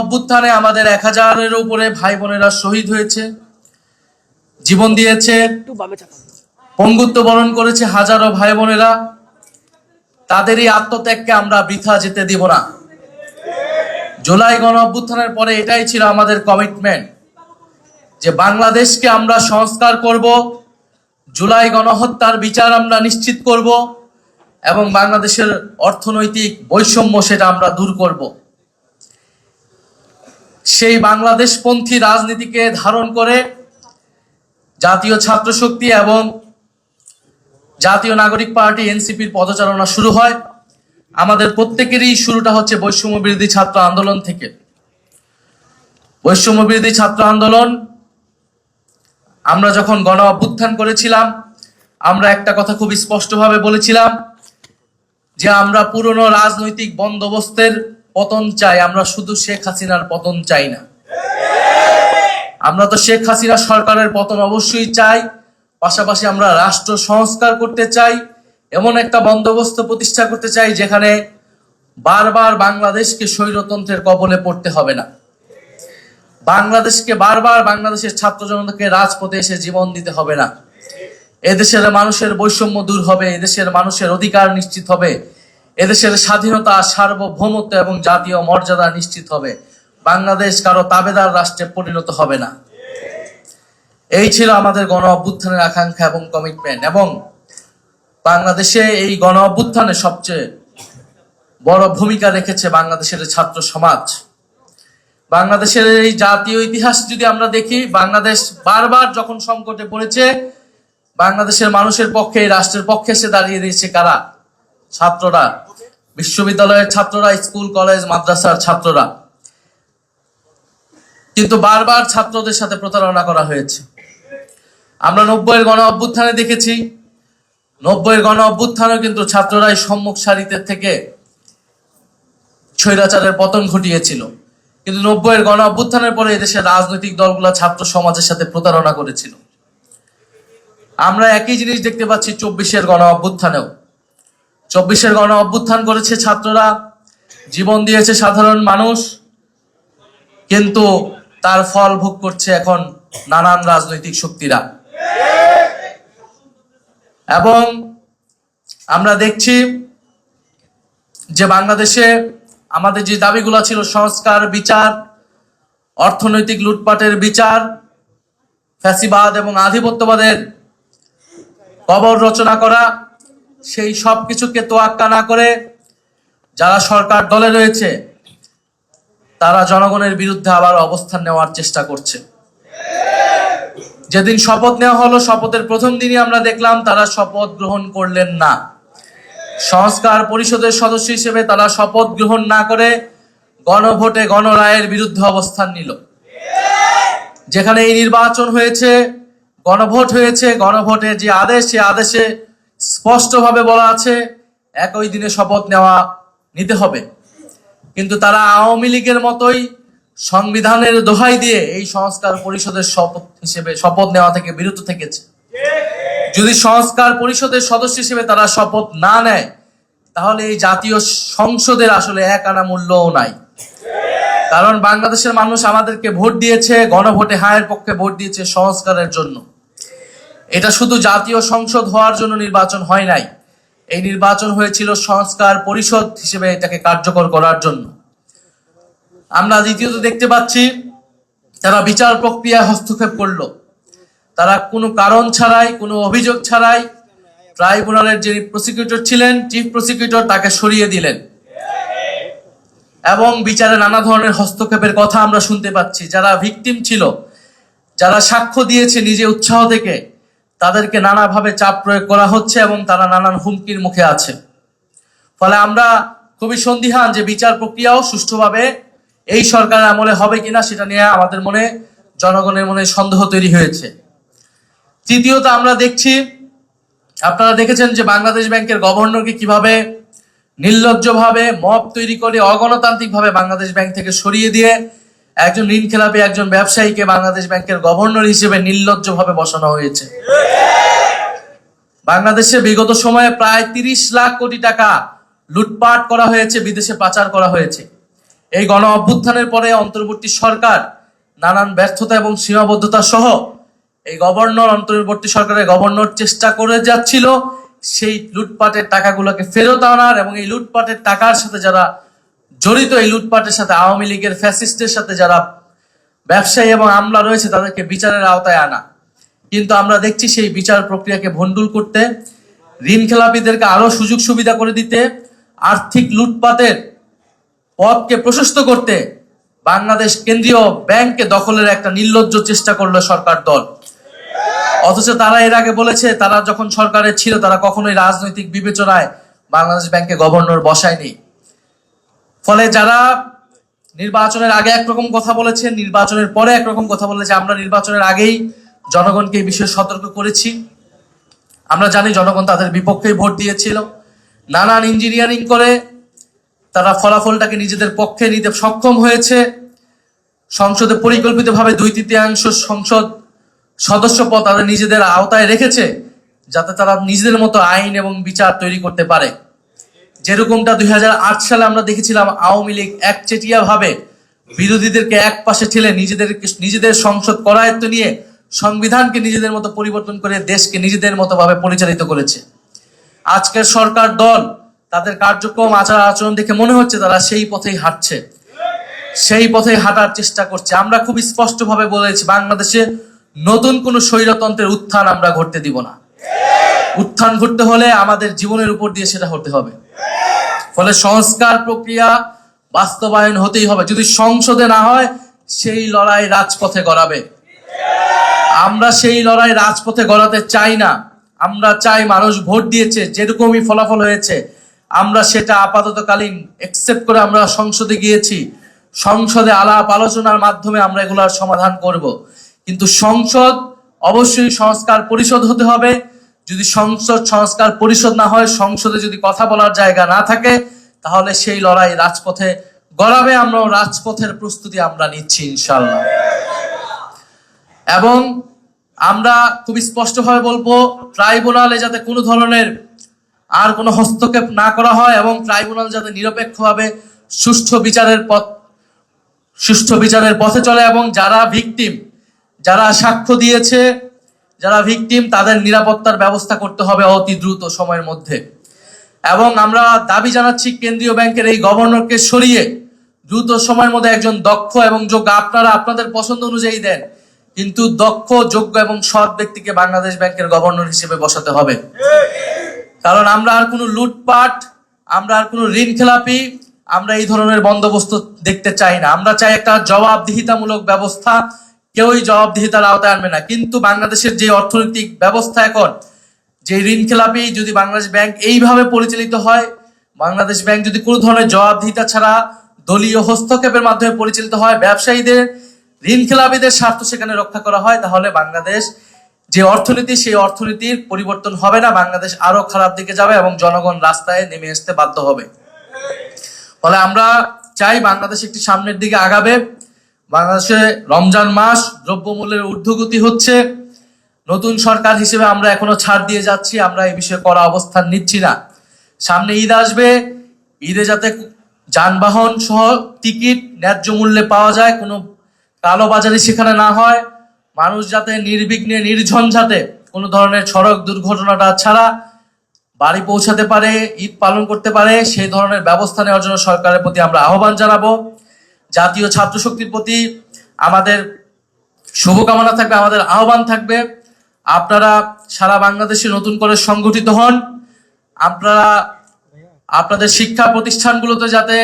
অভ্যুত্থানে আমাদের 1000-এর উপরে ভাই বোনেরা শহীদ হয়েছে, জীবন দিয়েছে, পঙ্গুত্ব বরণ করেছে হাজারো ভাই বোনেরা। তাদেরই আত্মত্যাগকে আমরা বৃথা যেতে দিব না। জুলাই গণ অভ্যুত্থানের পরে এটাই ছিল আমাদের কমিটমেন্ট যে বাংলাদেশকে আমরা সংস্কার করব, জুলাই গণহত্যার বিচার আমরা নিশ্চিত করব এবং বাংলাদেশের অর্থনৈতিক বৈষম্য সেটা আমরা দূর করব। সেই বাংলাদেশপন্থী রাজনীতিকে ধারণ করে জাতীয় ছাত্র শক্তি এবং জাতীয় নাগরিক পার্টি এনসিপির পদচারণা শুরু হয়। আমাদের প্রত্যেকেরই শুরুটা হচ্ছে বৈষম্য বিরোধী ছাত্র আন্দোলন থেকে। বৈষম্য বিরোধী ছাত্র আন্দোলন আমরা যখন গণ অভ্যুত্থান করেছিলাম, আমরা একটা কথা খুব স্পষ্টভাবে বলেছিলাম যে আমরা পুরনো রাজনৈতিক বন্দোবস্তের পতন চাই, আমরা শুধু শেখ হাসিনার পতন চাই না। আমরা তো শেখ হাসিনা সরকারের পতন অবশ্যই চাই, পাশাপাশি আমরা রাষ্ট্র সংস্কার করতে চাই, এমন একটা বন্দোবস্ত প্রতিষ্ঠা করতে চাই যেখানে বারবার বাংলাদেশকে স্বৈরতন্ত্রের কবলে পড়তে হবে না। বাংলাদেশকে বারবার বাংলাদেশের ছাত্র জনতাকে রাজপথে এসে জীবন দিতে হবে না। এদেশের মানুষের বৈষম্য দূর হবে, এদেশের মানুষের অধিকার নিশ্চিত হবে, এদেশের স্বাধীনতা, সার্বভৌমত্ব এবং জাতীয় মর্যাদা নিশ্চিত হবে। বাংলাদেশ কারো তাবেদার রাষ্ট্রে পরিণত হবে না। এই ছিল আমাদের গণ অভ্যুত্থানের আকাঙ্ক্ষা এবং কমিটমেন্ট। এবং বাংলাদেশে এই গণ অভ্যুত্থানে সবচেয়ে বড় ভূমিকা রেখেছে বাংলাদেশের ছাত্র সমাজ। বাংলাদেশের এই জাতীয় ইতিহাস যদি আমরা দেখি, বাংলাদেশ বারবার যখন সংকটে পড়েছে, বাংলাদেশের মানুষের পক্ষে, এই রাষ্ট্রের পক্ষে এসে দাঁড়িয়ে দিয়েছে কারা? ছাত্ররা, বিশ্ববিদ্যালয়ের ছাত্ররা, স্কুল কলেজ মাদ্রাসার ছাত্ররা। কিন্তু বারবার ছাত্রদের সাথে প্রতারণা করা হয়েছে। আমরা 90-এর গণ অভ্যুত্থানে দেখেছি, 90-এর গণ অভ্যুত্থানে কিন্তু ছাত্ররাই সম্মুখ সারিতে থেকে স্বৈরাচারের পতন ঘটিয়েছিল। কিন্তু 90-এর গণ অভ্যুত্থানের পরে এদেশের রাজনৈতিক দলগুলো ছাত্র সমাজের সাথে প্রতারণা করেছিল। আমরা একই জিনিস দেখতে পাচ্ছি 24-এর গণ অভ্যুত্থানেও। 24-এর গণ অভ্যুত্থান করেছে ছাত্ররা, জীবন দিয়েছে সাধারণ মানুষ, কিন্তু তার ফল ভোগ করছে এখন নানান রাজনৈতিক শক্তিরা। এবং আমরা দেখছি যে বাংলাদেশে আমাদের যে দাবিগুলো ছিল, সংস্কার, বিচার, অর্থনৈতিক লুটপাটের বিচার, ফ্যাসিবাদ এবং আধিপত্যবাদের কবর রচনা করা, সেই সব কিছুকে তোয়াক্কা না করে যারা সরকার দলে রয়েছে তারা জনগণের বিরুদ্ধে আবার অবস্থান নেওয়ার চেষ্টা করছে। যেদিন শপথ নেওয়া হলো, শপথের প্রথম দিনই আমরা দেখলাম তারা শপথ গ্রহণ করলেন না। সংস্কার পরিষদের সদস্য হিসেবে তারা শপথ গ্রহণ না করে গণভোটে গণরায়ের বিরুদ্ধে অবস্থান নিল। যেখানে এই নির্বাচন হয়েছে, গণভোট হয়েছে, গণভোটে যে আদেশ, সে আদেশে স্পষ্টভাবে বলা আছে একই দিনে শপথ নিতে হবে। কিন্তু তারা আওয়ামী লীগের মতোই সংবিধানের দোহাই দিয়ে এই সংস্কার পরিষদের শপথ নেওয়া থেকে বিরত থেকেছে। যদি সংস্কার পরিষদের সদস্য হিসেবে তারা শপথ না নেয়, তাহলে এই জাতীয় সংসদের আসলে এক আনা মূল্যও নাই। কারণ বাংলাদেশের মানুষ আমাদেরকে ভোট দিয়েছে, গণভোটে হায়ের পক্ষে ভোট দিয়েছে সংস্কারের জন্য। এটা শুধু জাতীয় সংসদ হওয়ার জন্য নির্বাচন হয় নাই, এই নির্বাচন হয়েছিল সংস্কার পরিষদ হিসেবে এটাকে কার্যকর করার জন্য। আমরা দ্বিতীয়ত দেখতে পাচ্ছি তারা বিচার প্রক্রিয়ায় হস্তক্ষেপ করলো। তারা কোনো কারণ ছাড়াই, কোনো অভিযোগ ছাড়াই ট্রাইব্যুনালের যিনি প্রসিকিউটর ছিলেন, চিফ প্রসিকিউটর, তাকে সরিয়ে দিলেন। এবং বিচারে নানা ধরনের হস্তক্ষেপের কথা আমরা শুনতে পাচ্ছি। যারা ভিকটিম ছিল, যারা সাক্ষ্য দিয়েছে নিজে উৎসাহ থেকে, তাদেরকে নানাভাবে চাপ প্রয়োগ করা হচ্ছে এবং তারা নানান হুমকির মুখে আছে। ফলে আমরা খুবই সন্দিহান যে বিচার প্রক্রিয়াও সুষ্ঠুভাবে এই সরকারের আমলে হবে কিনা, সেটা নিয়ে আমাদের মনে, জনগণের মনে সন্দেহ তৈরি হয়েছে। তৃতীয়ত আমরা দেখছি, আপনারা দেখেছেন যে বাংলাদেশ ব্যাংকের গভর্নরকে কিভাবে নির্লজ্জভাবে মব তৈরি করে অগণতান্ত্রিকভাবে বাংলাদেশ ব্যাংক থেকে সরিয়ে দিয়ে একজন ঋণ খেলাপি একজন ব্যবসায়ীকে বাংলাদেশ ব্যাংকের গভর্নর হিসেবে নির্লজ্জভাবে বসানো হয়েছে। বাংলাদেশে বিগত সময়ে প্রায় 30 লাখ কোটি টাকা লুটপাট করা হয়েছে, বিদেশে পাচার করা হয়েছে। এই গণ অভ্যুত্থানের পরে অন্তর্বর্তী সরকার নানান ব্যর্থতা এবং সীমাবদ্ধতা সহ এই অন্তর্বর্তী সরকারের গভর্নর চেষ্টা করে যাচ্ছিল সেই লুটপাটের টাকাগুলোকে ফেরত আনার, এবং এই লুটপাটের টাকার সাথে যারা জড়িত, এই লুটপাটের সাথে আওয়ামী লীগের ফ্যাসিস্টের সাথে যারা ব্যবসায়ী এবং আমলা রয়েছে তাদেরকে বিচারের আওতায় আনা। কিন্তু আমরা দেখছি সেই বিচার প্রক্রিয়াকে ভণ্ডুল করতে, ঋণ খেলাপিদেরকে আরো সুযোগ সুবিধা করে দিতে, আর্থিক লুটপাটের পথকে প্রশস্ত করতে বাংলাদেশ কেন্দ্রীয় ব্যাংককে দখলের একটা নির্লজ্জ চেষ্টা করলো সরকার দল। অথচ তারা এর আগে বলেছে তারা যখন সরকারে ছিল তারা কখনোই রাজনৈতিক বিবেচনায় বাংলাদেশ ব্যাংকে গভর্নর বসায়নি। ফলে যারা নির্বাচনের আগে একরকম কথা বলেছে, নির্বাচনের পরে একরকম কথা বলেছে, আমরা নির্বাচনের আগেই জনগণকে এই বিষয়ে সতর্ক করেছি। আমরা জানি জনগণ তাদের বিপক্ষেই ভোট দিয়েছিল। নানান ইঞ্জিনিয়ারিং করে তারা ফলাফলটাকে নিজেদের পক্ষে নিতে সক্ষম হয়েছে। সংসদে পরিকল্পিতভাবে 2/3 সংসদ সদস্য পদ তাদের নিজেদের আওতায় রেখেছে, যাতে তারা নিজেদের মতো আইন এবং বিচার তৈরি করতে পারে। যেরকমটা 2008 সালে আমরা দেখেছিলাম আওয়ামী লীগ একচেটিয়া ভাবে বিরোধীদেরকে এক পাশে ঠেলে নিজেদের সংসদ করায়ত্ত নিয়ে সংবিধানকে নিজেদের মতো পরিবর্তন করে দেশকে নিজেদের মতো ভাবে পরিচালিত করেছে। আজকের সরকার দল তাদের কার্যক্রম, আচার আচরণ দেখে মনে হচ্ছে তারা সেই পথেই হাঁটছে, সেই পথে হাঁটার চেষ্টা করছে। আমরা খুব স্পষ্ট ভাবে বলেছি বাংলাদেশে নতুন কোন স্বৈরতন্ত্রের উত্থান আমরা ঘটতে দিব না। উত্থান ঘটতে হলে আমাদের জীবনের উপর দিয়ে সেটা হতে হবে। ফলে সংস্কার প্রক্রিয়া বাস্তবায়ন হতেই হবে। যদি সংসদে না হয় সেই লড়াই রাজপথে গড়াবে। আমরা সেই লড়াই রাজপথে গড়াতে চাই না। আমরা চাই মানুষ ভোট দিয়েছে, যেরকমই ফলাফল হয়েছে আমরা সেটা আপাততকালীন একসেপ্ট করে আমরা সংসদে গিয়েছি। সংসদে আলাপ আলোচনার মাধ্যমে আমরা এগুলার সমাধান করব। কিন্তু সংসদ অবশ্যই সংস্কার পরিষদ হতে হবে। যদি সংসদ সংস্কার পরিষদ না হয়, সংসদে যদি কথা বলার জায়গা না থাকে, তাহলে সেই লড়াই রাজপথে গড়াবে। আমরা রাজপথের প্রস্তুতি আমরা নিচ্ছি ইনশাআল্লাহ। এবং আমরা খুব স্পষ্টভাবে বলবো ট্রাইব্যুনালে যাতে কোনো ধরনের আর কোনো হস্তক্ষেপ না করা হয়, এবং ট্রাইব্যুনাল যাতে নিরপেক্ষভাবে সুষ্ঠু বিচারের পথে চলে, এবং যারা ভিকটিম, যারা সাক্ষ্য দিয়েছে, যারা ভিকটিম, তাদের নিরাপত্তার ব্যবস্থা করতে হবে অতি দ্রুত সময়ের মধ্যে। এবং আমরা দাবি জানাচ্ছি কেন্দ্রীয় ব্যাংকের এই গভর্নরকে সরিয়ে দ্রুত সময়ের মধ্যে একজন দক্ষ এবং যোগ্য, আপনারা আপনাদের পছন্দ অনুযায়ী দেন, কিন্তু দক্ষ, যোগ্য এবং সৎ ব্যক্তিকে বাংলাদেশ ব্যাংকের গভর্নর হিসেবে বসাতে হবে। কারণ আমরা আর কোনো লুটপাট, আমরা আর কোনো ঋণ খেলাপি, আমরা এই ধরনের বন্দোবস্ত দেখতে চাই না। আমরা চাই একটা জবাবদিহিতামূলক ব্যবস্থা। কেউই জবাবদিহিতার আওতায় আনবে না। কিন্তু বাংলাদেশের যে অর্থনৈতিক ব্যবস্থা এখন, যে ঋণ খেলাপি, যদি বাংলাদেশ ব্যাংক এইভাবে পরিচালিত হয়, বাংলাদেশ ব্যাংক যদি কোনো ধরনের জবাবদিহিতা ছাড়া দলীয় হস্তক্ষেপের মাধ্যমে পরিচালিত হয়, ব্যবসায়ীদের, ঋণ খেলাপিদের স্বার্থ সেখানে রক্ষা করা হয়, তাহলে বাংলাদেশ যে অর্থনীতি, সেই অর্থনীতির পরিবর্তন হবে না। বাংলাদেশ আরো খারাপ দিকে যাবে এবং জনগণ রাস্তায় নেমে আসতে বাধ্য হবে। ফলে আমরা চাই বাংলাদেশ একটি সামনের দিকে আগাবে। বাংলাদেশে রমজান মাস, দ্রব্যমূল্যের ঊর্ধ্বগতি হচ্ছে। নতুন সরকার হিসেবে আমরা এখনো ছাড় দিয়ে যাচ্ছি, আমরা এই বিষয়ে কড়া অবস্থান নিচ্ছি না। সামনে ঈদ আসবে, ঈদে যাতে যানবাহন সহ টিকিট ন্যায্য মূল্যে পাওয়া যায়, কোনো কালোবাজারি সেখানে না হয়, মানুষ যাতে নির্বিঘ্নে নির্ঝঞ্ঝাটে কোনো ধরনের সড়ক দুর্ঘটনাটা ছাড়া বাড়ি পৌঁছাতে পারে, ঈদ পালন করতে পারে, সেই ধরনের ব্যবস্থা নেওয়ার জন্য সরকারের প্রতি আমরা আহ্বান জানাবো। জাতীয় ছাত্র শক্তির প্রতি আমাদের শুভকামনা থাকবে, আমাদের আহ্বান থাকবে, আপনারা সারা বাংলাদেশে নতুন করে সংগঠিত হন। আপনারা আপনাদের শিক্ষা প্রতিষ্ঠানগুলোতে যাতে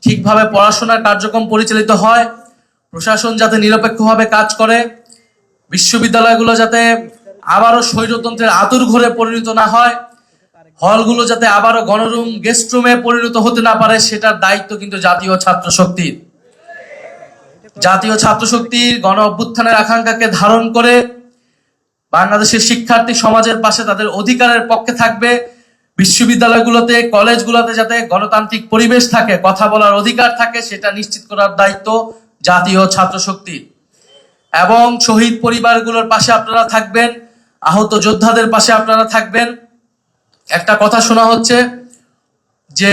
ঠিকভাবে পড়াশোনার কার্যক্রম পরিচালিত হয়, প্রশাসন যাতে নিরপেক্ষভাবে কাজ করে, বিশ্ববিদ্যালয়গুলো যাতে আবারও স্বৈরতন্ত্রের আঁতুড়ঘরে পরিণত না হয়, হলগুলো যাতে আবারও গণরুম, গেস্ট রুমে পরিণত হতে না পারে, সেটার দায়িত্ব কিন্তু জাতীয় ছাত্র শক্তির। জাতীয় ছাত্র শক্তির গণ অভ্যুত্থানের আকাঙ্ক্ষাকে ধারণ করে বাংলাদেশের শিক্ষার্থী সমাজের পাশে তাদের অধিকারের পক্ষে থাকবে। বিশ্ববিদ্যালয়গুলোতে, কলেজগুলোতে যাতে গণতান্ত্রিক পরিবেশ থাকে, কথা বলার অধিকার থাকে, সেটা নিশ্চিত করার দায়িত্ব জাতীয় ছাত্র শক্তির। এবং শহীদ পরিবারগুলোর পাশে আপনারা থাকবেন, আহত যোদ্ধাদের পাশে আপনারা থাকবেন। একটা কথা শোনা হচ্ছে যে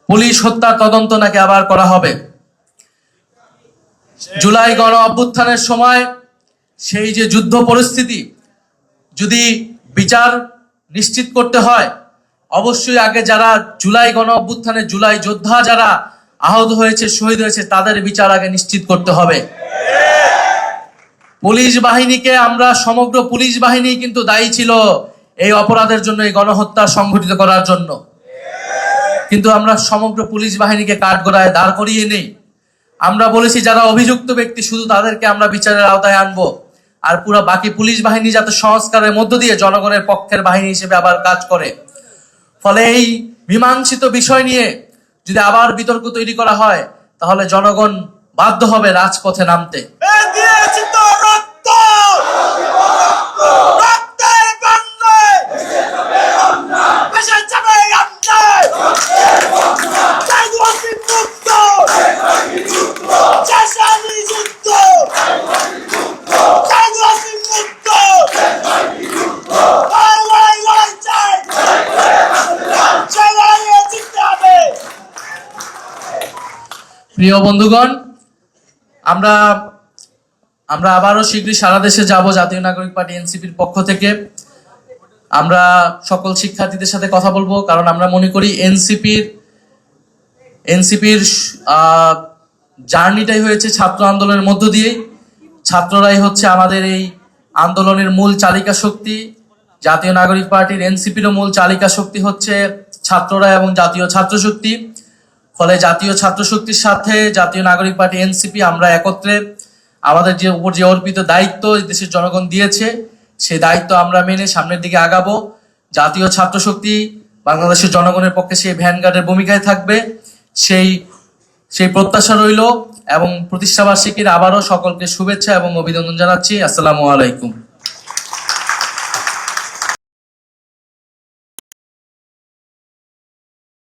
পুলিশ হত্যার তদন্ত নাকি আবার করা হবে। জুলাই গণ অভ্যুত্থানের সময় সেই যে যুদ্ধ পরিস্থিতি, যদি বিচার নিশ্চিত করতে হয়, অবশ্যই আগে যারা জুলাই গণ অভ্যুত্থানে জুলাই যোদ্ধা যারা আহত হয়েছে, শহীদ হয়েছে, তাদের বিচার আগে নিশ্চিত করতে হবে। পুলিশ বাহিনীকে আমরা, সমগ্র পুলিশ বাহিনী কিন্তু দায়ী ছিল এই অপরাধের জন্য, এই গণহত্যা সংঘটিত করার জন্য। কিন্তু আমরা সমগ্র পুলিশ বাহিনীকে কাঠগড়ায় দাঁড় করিয়ে নেই। আমরা বলেছি যারা অভিযুক্ত ব্যক্তি শুধু তাদেরকে আমরা বিচারের আওতায় আনবো, আর পুরো বাকি পুলিশ বাহিনী যাতে সংস্কারের মধ্য দিয়ে জনগণের পক্ষের বাহিনী হিসেবে আবার কাজ করে। ফলে এই মীমাংসিত বিষয় নিয়ে যদি আবার বিতর্ক তৈরি করা হয়, তাহলে জনগণ বাধ্য হবে রাজপথে নামতে। প্রিয় বন্ধুগণ, আমরা আবারও শীঘ্রই সারা দেশে যাব জাতীয় নাগরিক পার্টি এনসিপির পক্ষ থেকে। আমরা সকল শিক্ষার্থীদের সাথে কথা বলবো, কারণ আমরা মনে করি এনসিপির জার্নিটাই হয়েছে ছাত্র আন্দোলনের মধ্য দিয়েই। ছাত্ররাই হচ্ছে আমাদের এই আন্দোলনের মূল চালিকা শক্তি। জাতীয় নাগরিক পার্টির এনসিপিরও মূল চালিকা শক্তি হচ্ছে ছাত্ররা এবং জাতীয় ছাত্র শক্তি। ফলে জাতীয় ছাত্র শক্তির সাথে জাতীয় নাগরিক পার্টি এনসিপি আমরা একত্রে আমাদের উপর যে অর্পিত দায়িত্ব দেশের জনগণ দিয়েছে, সেই দায়িত্ব আমরা মেনে সামনের দিকে আগাবো। জাতীয় ছাত্র শক্তি বাংলাদেশের জনগণের পক্ষে সেই ভ্যানগার্ডের ভূমিকায় থাকবে, সেই প্রত্যাশা রইল। এবং প্রতিষ্ঠাবার্ষিকীর আবারও সকলকে শুভেচ্ছা এবং অভিনন্দন জানাচ্ছি। আসসালামু আলাইকুম।